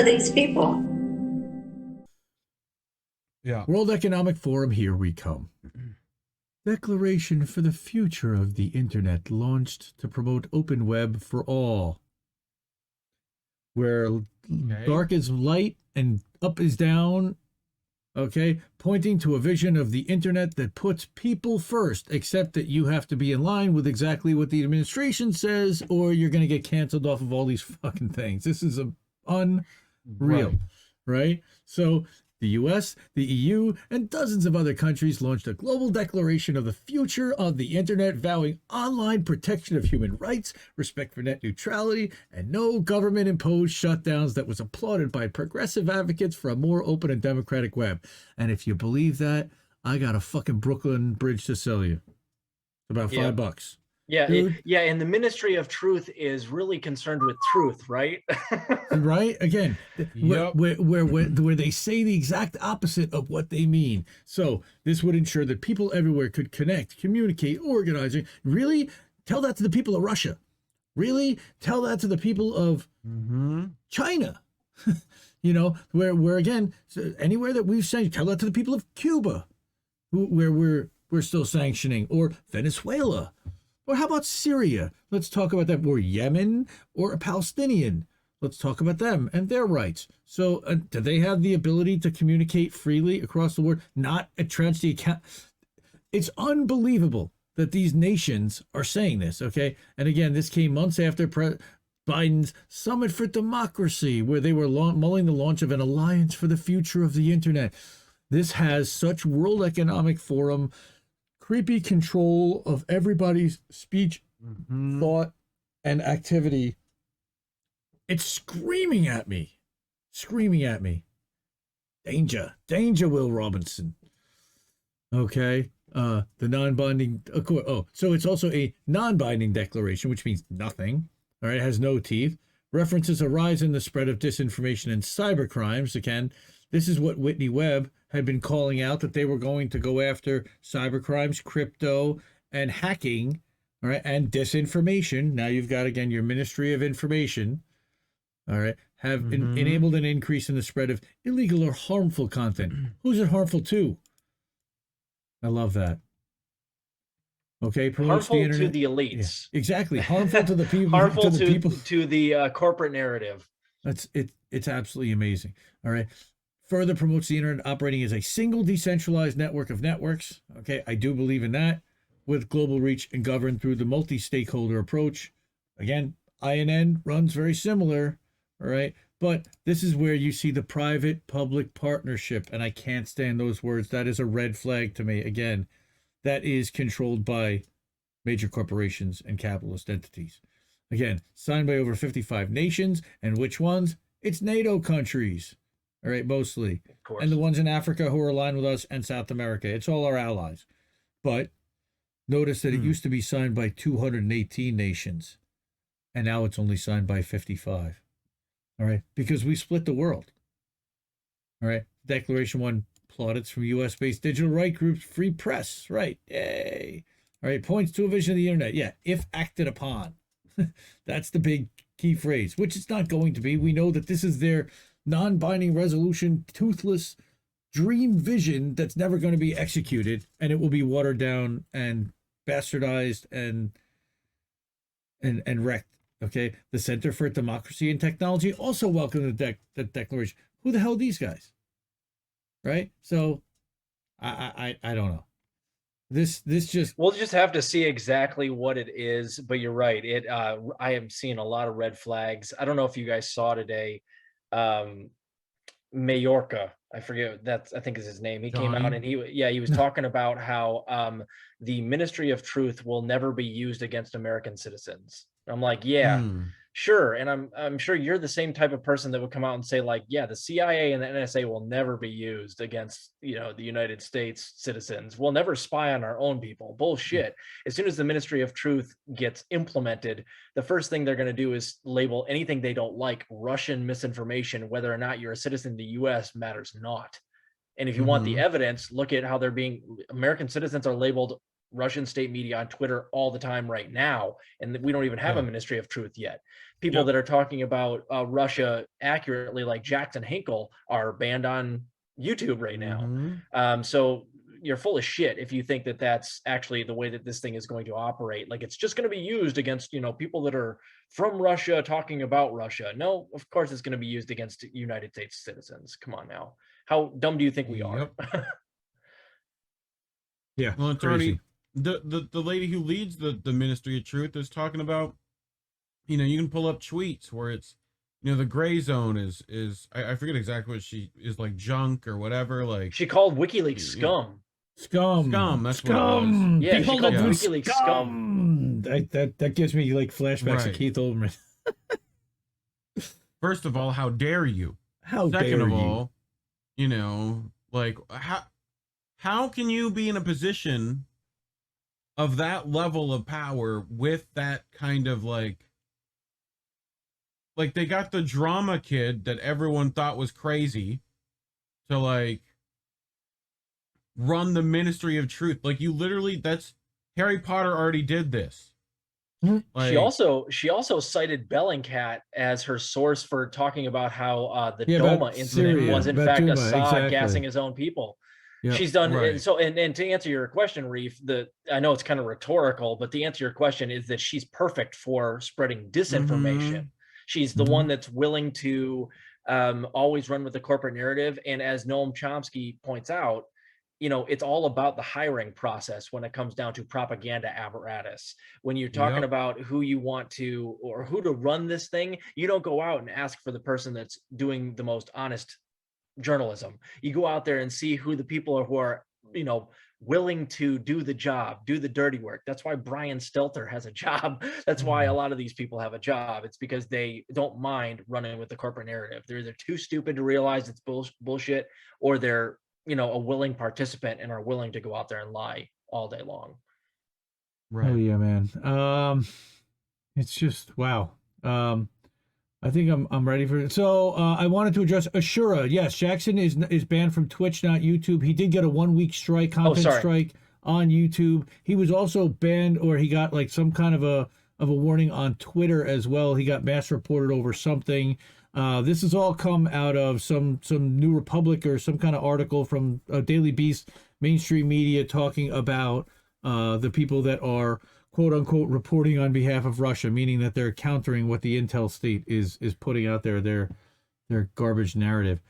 are these people? Yeah. World Economic Forum, here we come. Declaration for the Future of the Internet launched to promote open web for all, where dark is light and up is down, okay, pointing to a vision of the internet that puts people first, except that you have to be in line with exactly what the administration says, or you're going to get canceled off of all these fucking things. This is unreal, right? So the US, the EU, and dozens of other countries launched a global declaration of the future of the internet, vowing online protection of human rights, respect for net neutrality, and no government-imposed shutdowns, that was applauded by progressive advocates for a more open and democratic web. And if you believe that, I got a fucking Brooklyn Bridge to sell you. About $5. Yeah, and the Ministry of Truth is really concerned with truth, right? Right? Again, where they say the exact opposite of what they mean. So this would ensure that people everywhere could connect, communicate, organizing. Really? Tell that to the people of Russia. Really? Tell that to the people of China. You know, where again, anywhere that we've sanctioned, tell that to the people of Cuba, where we're still sanctioning, or Venezuela. Or how about Syria? Let's talk about that. Or Yemen, or a Palestinian. Let's talk about them and their rights. So do they have the ability to communicate freely across the world? Not entrench the account. It's unbelievable that these nations are saying this, okay? And again, this came months after Biden's Summit for Democracy, where they were mulling the launch of an alliance for the future of the internet. This has such World Economic Forum creepy control of everybody's speech, thought, and activity. It's screaming at me. Danger, Will Robinson. Okay, the non-binding. So it's also a non-binding declaration, which means nothing. All right, it has no teeth. References a rise in the spread of disinformation and cybercrimes. Again, this is what Whitney Webb had been calling out, that they were going to go after cybercrimes, crypto, and hacking, all right, and disinformation. Now you've got, again, your Ministry of Information, all right, have enabled an increase in the spread of illegal or harmful content. Who's it harmful to? I love that. Okay, promotes harmful the internet. To the elites. Yeah, exactly, harmful to the people. Harmful to the corporate narrative. That's it. It's absolutely amazing. All right. Further promotes the internet operating as a single decentralized network of networks. Okay, I do believe in that, with global reach and governed through the multi-stakeholder approach. Again, INN runs very similar, all right? But this is where you see the private-public partnership, and I can't stand those words. That is a red flag to me. Again, that is controlled by major corporations and capitalist entities. Again, signed by over 55 nations, and which ones? It's NATO countries. All right, mostly. Of course. And the ones in Africa who are aligned with us, and South America. It's all our allies. But notice that it used to be signed by 218 nations, and now it's only signed by 55. All right, because we split the world. All right, Declaration won plaudits from U.S.-based digital right groups, Free Press. Right, yay. All right, points to a vision of the internet. Yeah, if acted upon. That's the big key phrase, which it's not going to be. We know that this is their non-binding resolution, toothless dream vision that's never going to be executed, and it will be watered down and bastardized and wrecked. Okay, the Center for Democracy and Technology also welcomed the declaration. Who the hell are these guys? Right? So I don't know. This just, we'll just have to see exactly what it is, but you're right. I am seeing a lot of red flags. I don't know if you guys saw today, Mayorka, I forget, I think is his name. He came out and he was talking about how the Ministry of Truth will never be used against American citizens. I'm like, sure. And I'm sure you're the same type of person that would come out and say, like, yeah, the CIA and the NSA will never be used against, the United States citizens. We'll never spy on our own people. Bullshit. As soon as the Ministry of Truth gets implemented, the first thing they're going to do is label anything they don't like Russian misinformation. Whether or not you're a citizen of the US matters not. And if you want the evidence, look at how American citizens are labeled Russian state media on Twitter all the time right now, and we don't even have a Ministry of Truth yet. People that are talking about Russia accurately, like Jackson Hinkle, are banned on YouTube right now. So you're full of shit if you think that that's actually the way that this thing is going to operate. Like, it's just going to be used against, people that are from Russia talking about Russia. No, of course it's going to be used against United States citizens. Come on now. How dumb do you think we are? Yeah. Well, it's already the lady who leads the Ministry of Truth is talking about, you can pull up tweets where it's, the gray zone is I forget exactly what she is, like junk or whatever. Like, she called WikiLeaks scum. Scum. That's what it was. Yeah, she called WikiLeaks scum. That gives me like flashbacks of Keith Olbermann. First of all, how dare you? Second of all, like how can you be in a position of that level of power with that kind of like they got the drama kid that everyone thought was crazy to like run the Ministry of Truth. Like, you literally, that's Harry Potter already did this. Like, she also cited Bellingcat as her source for talking about how the Doma incident was in fact Assad gassing his own people. Yep. She's done and to answer your question, Reef, I know it's kind of rhetorical, but the answer to your question is that she's perfect for spreading disinformation. She's the one that's willing to always run with the corporate narrative. And as Noam Chomsky points out, it's all about the hiring process when it comes down to propaganda apparatus. When you're talking about who you want to, or who to run this thing, you don't go out and ask for the person that's doing the most honest journalism. You go out there and see who the people are who are, willing to do the job, do the dirty work. That's why Brian Stelter has a job. That's why a lot of these people have a job. It's because they don't mind running with the corporate narrative. They're either too stupid to realize it's bullshit, or they're, a willing participant and are willing to go out there and lie all day long. Right. Oh yeah, man. It's just wow. I think I'm ready for it. So I wanted to address Ashura. Yes, Jackson is banned from Twitch, not YouTube. He did get a 1-week strike, content strike on YouTube. He was also banned, or he got like some kind of a warning on Twitter as well. He got mass reported over something. This has all come out of some New Republic or some kind of article from Daily Beast, mainstream media, talking about the people that are quote unquote reporting on behalf of Russia, meaning that they're countering what the intel state is putting out there, their garbage narrative.